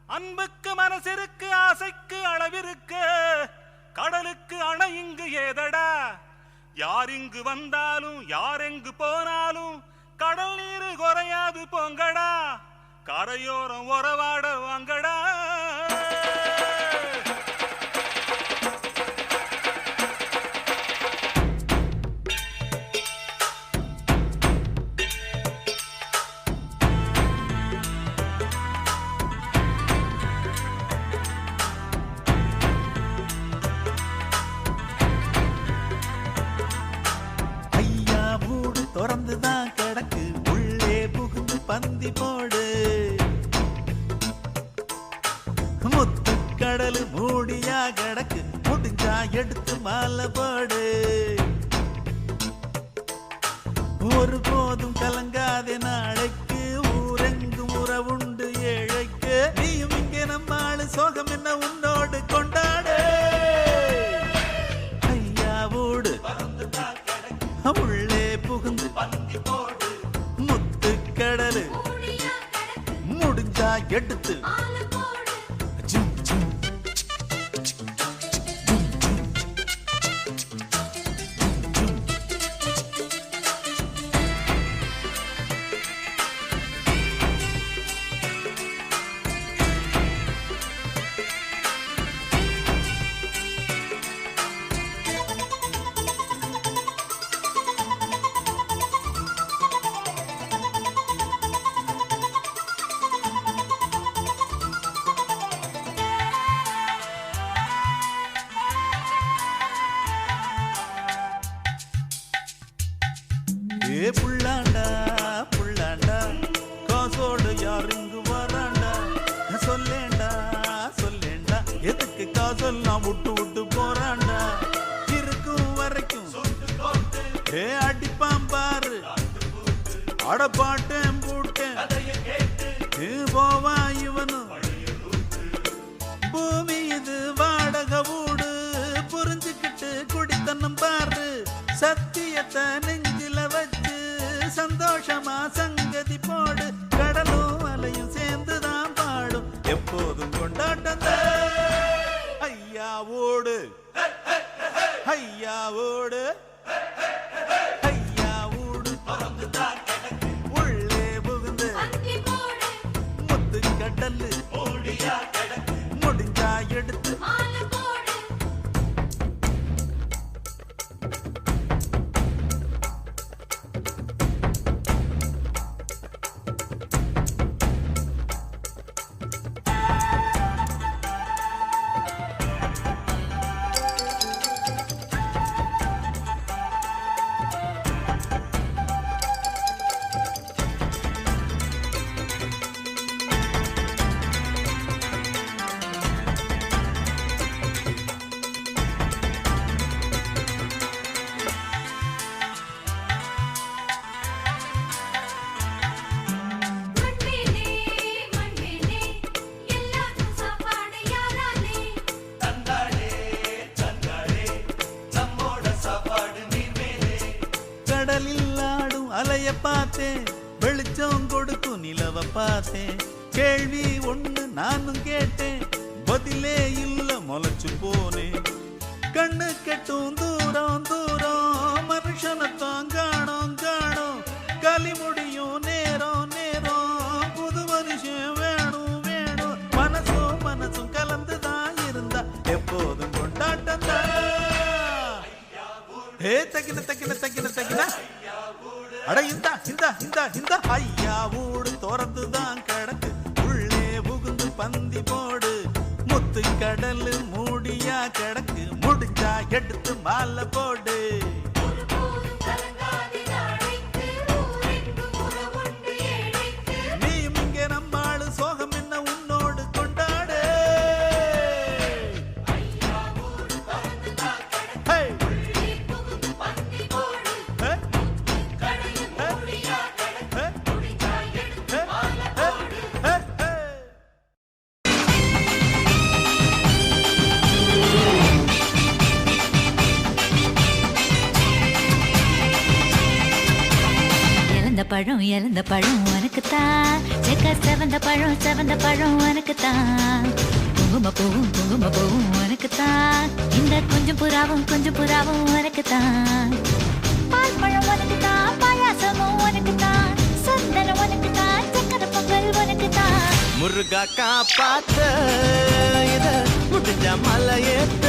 அன்புக்கு மனசிற்கு ஆசைக்கு அளவிருக்கு கடலுக்கு அணை இங்கு ஏதடா யார் இங்கு வந்தாலும் யார் எங்கு போனாலும் கடல் நீரு குறையாது போங்கடா கரையோரம் உறவாட வாங்கடா திறந்துதான் கிடக்கு உள்ளே புகுந்து பந்தி போடு முத்து கடல் மூடியா கிடக்கு முடிஞ்சா எடுத்து மாலை போடு ஒரு போதும் கலங்காத நாளைக்கு ஊரெங்கும் உறவுண்டு ஏழைக்கு நீயும் இங்கே நம்மாளு சோகம் என்ன உன்னோடு கொண்டாடு ஐயா ஊடு உள்ளே புகுந்து முத்து கடலு முடிஞ்சா எடுத்து புள்ளாண்டா புள்ளாண்டா காசோடு யார் இங்கு வராண்டா சொல்லேண்டா சொல்லேண்டா எதுக்கு காசெல்லாம் விட்டு விட்டு போறாண்டா இருக்கும் வரைக்கும் அடிப்பான் பாரு அடப்பாட்டேன் போட்டேன் போவா இவனும் பூமி இது வாடகை வீடு புரிஞ்சுக்கிட்டு குடித்தனம் பாரு சத்தியத்தை நெஞ்சில வச்சு சந்தோஷமா சங்கதி போடு கடலும் அலையும் சேர்ந்துதான் பாடும் எப்போதும் கொண்டாட்டம் ஐயா ஓடு ஐயா ஓடு ஐயா ஓடு உள்ளே புகுந்து முத்து கடல்லு முடிஞ்சா எடுத்து கடலில் ஆடும் அலைய பார்த்தேன் வெளிச்சம் கொடுக்கும் நிலவ பார்த்தேன் கேள்வி ஒண்ணு நானும் கேட்டேன் பதிலே இல்ல முளைச்சு போனேன் கண்ணு கெட்டும் தூரம் தூரம் மனுஷனத்தான் காணோம் காணோம் களி முடியும் நேரம் நேரம் புது மனுஷன் வேணும் வேணும் மனசும் மனசும் கலந்துதான் இருந்தா எப்போதும் கொண்டாட்டம் தக்கின தக்கின தக்கின தக்கின அட இந்த இந்த இந்த இந்த ஐயா ஊடு திறந்துதான் கிடக்கு உள்ளே புகுந்து பந்தி போடு முத்து கடலு மூடியா கிடக்கு முடிஞ்சா எடுத்து மாலை போடு நீயும் இங்கே நம்மாளு சோகம் என்ன உன்னோடு கொண்டாடு இழந்த பழம் உனக்குத்தான், செக்க செவந்த பழம் உனக்குத்தான், குங்கும பூவும் உனக்குத்தான், இந்த கொஞ்சம் புறாவும் உனக்குத்தான், பால் பழம் உனக்குத்தான், பாயாசமும் உனக்குத்தான், சந்தனம் உனக்குத்தான், சக்கரை பொங்கல் உனக்குத்தான். முருகா காப்பாத்த இத முடிஞ்ச மலையேத்த